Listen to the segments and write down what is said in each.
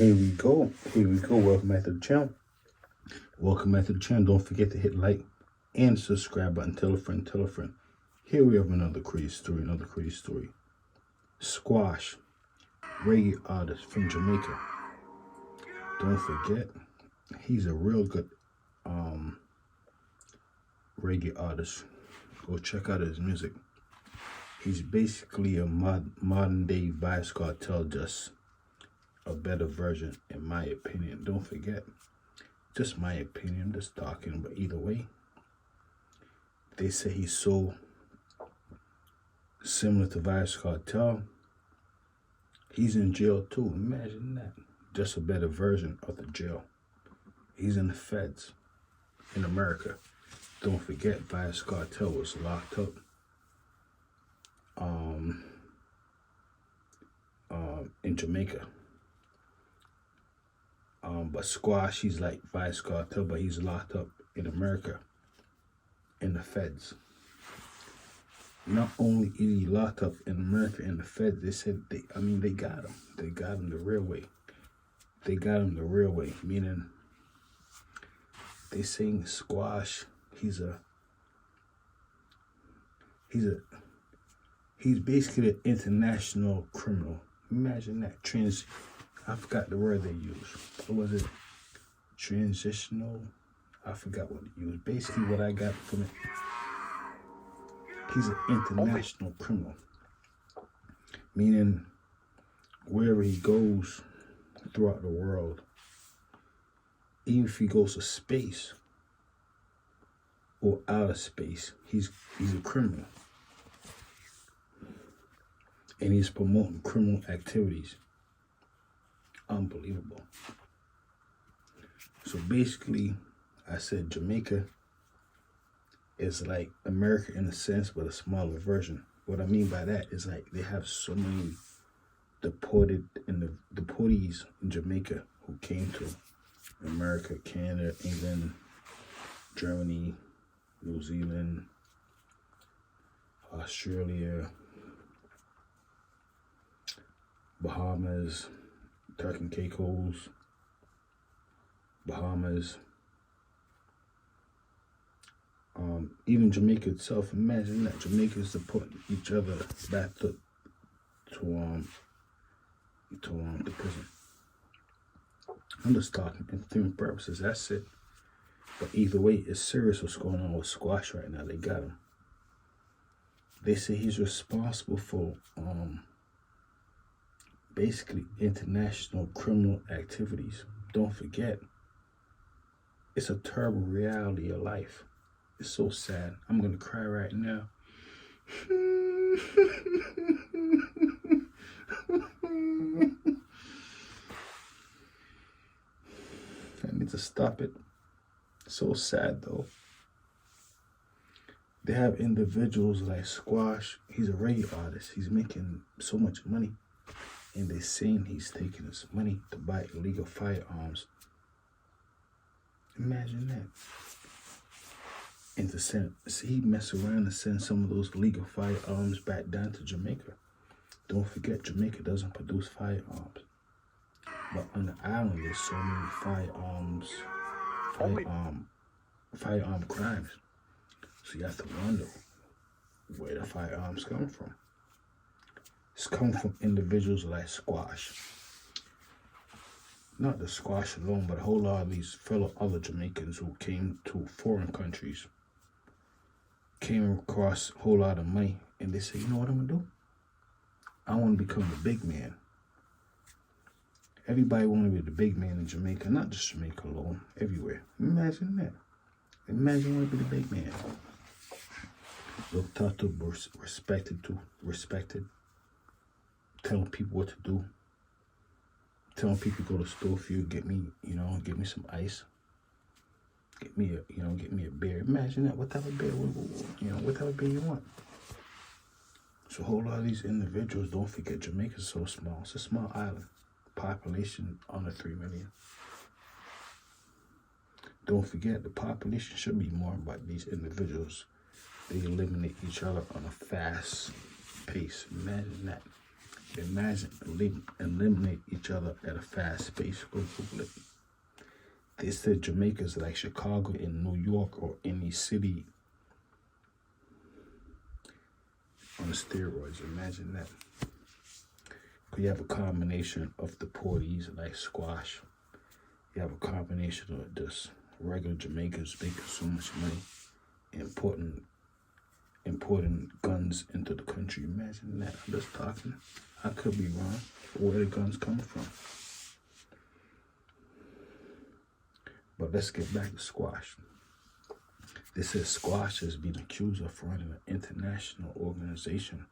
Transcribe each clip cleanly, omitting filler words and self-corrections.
Here we go. Here we go. Welcome back to the channel. Welcome back to the channel. Don't forget to hit like and subscribe button. Tell a friend, tell a friend. Here we have another crazy story, Squash, reggae artist from Jamaica. Don't forget, he's a real good reggae artist. Go check out his music. He's basically a modern day Vybz Kartel, just a better version, in my opinion. Don't forget, just my opinion, I'm just talking, but either way, they say he's so similar to Vybz Kartel. He's in jail too. Imagine that. Just a better version of the jail. He's in the feds in America. Don't forget, Vybz Kartel was locked up in Jamaica. But Squash, he's like Vybz Kartel, but he's locked up in America in the feds. Not only is he locked up in America in the feds, they said they got him. They got him the real way. They got him the real way, meaning they saying Squash, he's basically an international criminal. Imagine that. I forgot the word they used. What was it? Transitional? I forgot what they used. Basically what I got from it, he's an international criminal. Meaning wherever he goes throughout the world, even if he goes to space or outer space, he's a criminal. And he's promoting criminal activities. Unbelievable. So basically, I said Jamaica is like America in a sense, but a smaller version. What I mean by that is like they have so many deportees in Jamaica who came to America, Canada, England, Germany, New Zealand, Australia, Bahamas, Turks and Caicos, Bahamas, even Jamaica itself. Imagine that Jamaica is deporting each other back to the prison. I'm just talking entertainment purposes. That's it. But either way, it's serious what's going on with Squash right now. They got him. They say he's responsible for basically international criminal activities. Don't forget, it's a terrible reality of life. It's so sad. I'm gonna cry right now. I need to stop it. So sad though. They have individuals like Squash. He's a reggae artist. He's making so much money. And they're saying he's taking his money to buy illegal firearms. Imagine that. And to send, he mess around and send some of those illegal firearms back down to Jamaica. Don't forget, Jamaica doesn't produce firearms. But on the island, there's so many firearm crimes. So you have to wonder where the firearms come from. It's come from individuals like Squash. Not the Squash alone, but a whole lot of these fellow other Jamaicans who came to foreign countries, came across a whole lot of money, and they say, you know what I'm gonna do? I want to become the big man. Everybody want to be the big man in Jamaica, not just Jamaica alone, everywhere. Imagine that. Imagine wanting to be the big man. Looked up to, respected. Telling people what to do. Telling people to go to the store for you, get me some ice. Get me a beer. Imagine that. What type of beer? What type of beer you want? So a whole lot of these individuals, don't forget, Jamaica's so small. It's a small island. Population under 3 million. Don't forget, the population should be more, but these individuals, they eliminate each other on a fast pace. Imagine that. Imagine eliminate each other at a fast pace. Go Google it. They said Jamaica's like Chicago in New York or any city on steroids. Imagine that. You have a combination of the parties like squash. You have a combination of just regular Jamaicans making so much money, importing guns into the country. Imagine that. I'm just talking. I could be wrong. Where the guns coming from? But let's get back to squash. They said squash has been accused of running an international organization.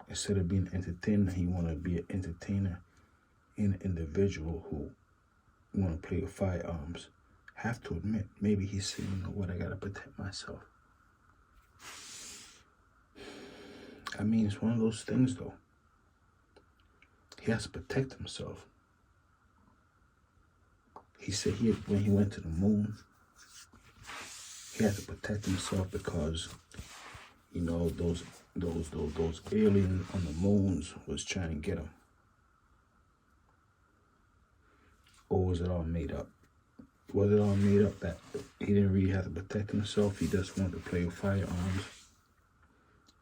Instead of being an entertainer, he want to be an entertainer and an individual who want to play with firearms. Have to admit, maybe he's saying, you know what, I got to protect myself. I mean, it's one of those things, though. He has to protect himself. He said when he went to the moon, he had to protect himself because, you know, those aliens on the moons was trying to get him. Or was it all made up? Was it all made up that he didn't really have to protect himself? He just wanted to play with firearms.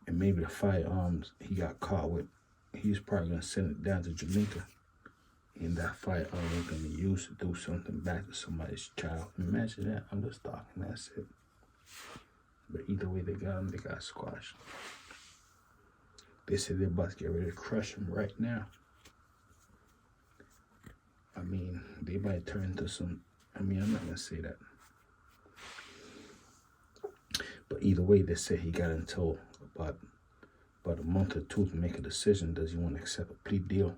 And maybe the firearms he got caught with, he's probably going to send it down to Jamaica. And that firearm was going to be used to do something back to somebody's child. Imagine that. I'm just talking. That's it. But either way they got him, they got squashed. They said they're about to get ready to crush him right now. I mean, they might turn into some... I'm not going to say that. But either way, they said he got until about a month or two to make a decision. Does he want to accept a plea deal?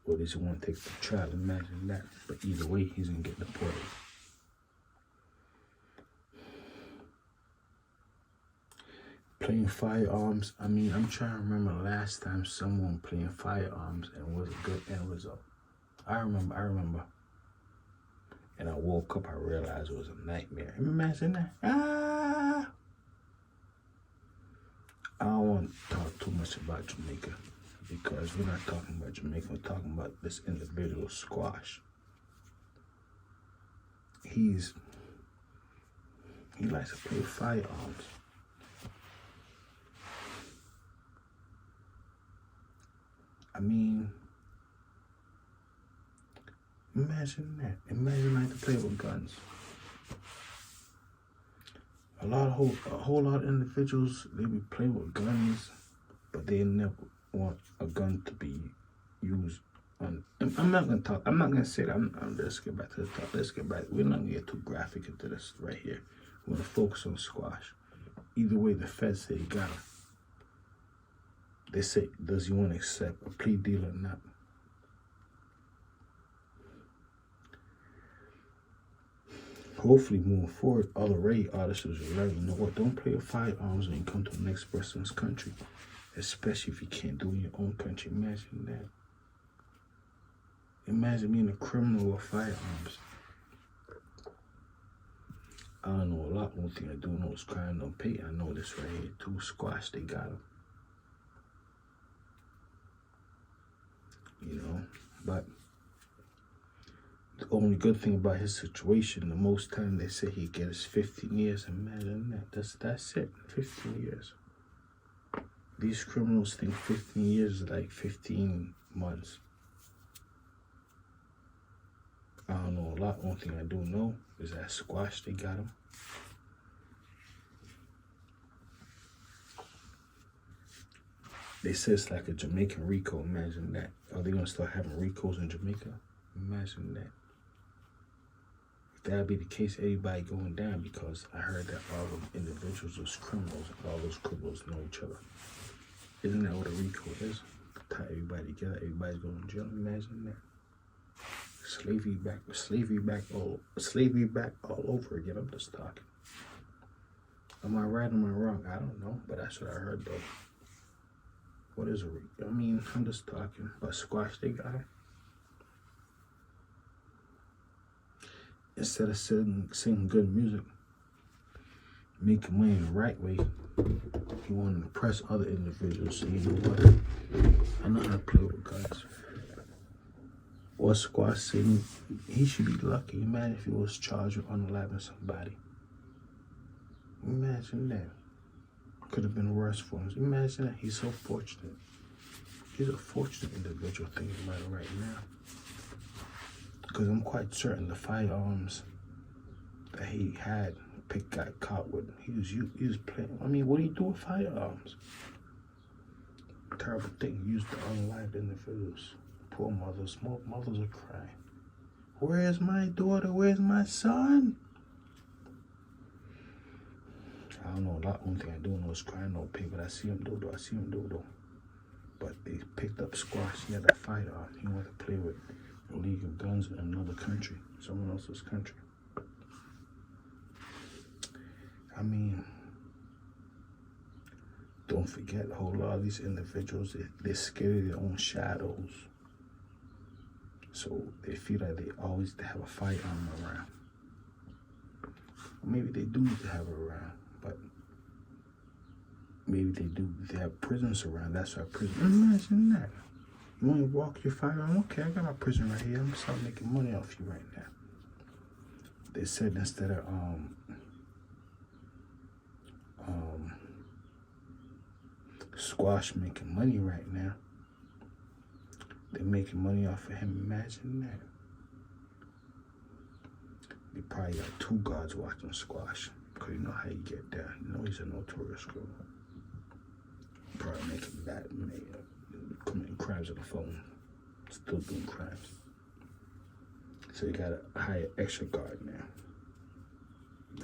Or does he want to take the trial? Imagine that. But either way, he's going to get deported. Playing firearms. I mean, I'm trying to remember the last time someone playing firearms and was a good end result. I remember. And I woke up, I realized it was a nightmare. Imagine that. I don't want to talk too much about Jamaica because we're not talking about Jamaica. We're talking about this individual squash. He likes to play firearms. I mean, imagine that. Imagine like to play with guns. A whole lot of individuals, they be playing with guns, but they never want a gun to be used on. I'm not gonna talk. I'm not gonna say that. Let's get back to the top. Let's get back. We're not gonna get too graphic into this right here. We're gonna focus on squash. Either way, the feds say he got him. They say, does he want to accept a plea deal or not? Hopefully, moving forward, other reggae artists will learn, you know what, don't play with firearms when you come to the next person's country, especially if you can't do it in your own country. Imagine that. Imagine being a criminal with firearms. I don't know a lot. One thing I do know is crime don't pay. I know this right here too. Squash, they got him. You know, but the only good thing about his situation, the most time they say he gets 15 years. Imagine that. That's it. 15 years. These criminals think 15 years is like 15 months. I don't know a lot. One thing I do know is that squash, they got him. They say it's like a Jamaican Reco. Imagine that. Are they going to start having Recos in Jamaica? Imagine that. If that be the case, everybody going down, because I heard that all of the individuals was criminals. All those criminals know each other. Isn't that what a Reco is? Tie everybody together. Everybody's going to jail. Imagine that. Slavery back all over again. I'm just talking. Am I right or am I wrong? I don't know, but that's what I heard though. What is a Reco? I mean, I'm just talking. But squash, they got him. Instead of singing good music, making money the right way. He wanted to impress other individuals. So you know what? I know how to play with guns. Or Squash said he should be lucky. Imagine if he was charged with unaliving somebody. Imagine that. Could have been worse for him. Imagine that. He's so fortunate. He's a fortunate individual thinking about it right now. Because I'm quite certain the firearms that he had got caught with, he was playing. I mean, what do you do with firearms? Terrible thing. Used to unalive individuals. Poor mothers. Mothers are crying. Where's my daughter? Where's my son? I don't know. Only thing I do know is crying no pay, but I see him do though. But they picked up Squash. He had a firearm. He wanted to play with illegal guns in another country, someone else's country. I mean, don't forget, a whole lot of these individuals, they're scared of their own shadows. So they feel like they always have a firearm around. Maybe they do need to have it around, but maybe they have prisons around. That's why prison. Imagine that. You want to walk your firearm? Okay, I got my prison right here. I'm gonna start making money off you right now. They said instead of Squash making money right now, they're making money off of him. Imagine that. They probably got 2 guards watching Squash, because you know how you get down. You know he's a notorious criminal. Probably making bad money, committing crimes on the phone, still doing crimes. So you gotta hire extra guard now.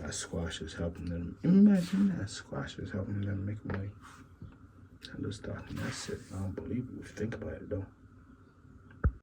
That Squash is helping them. Imagine that Squash is helping them make money. I just thought, that's it. I don't believe it. Think about it though.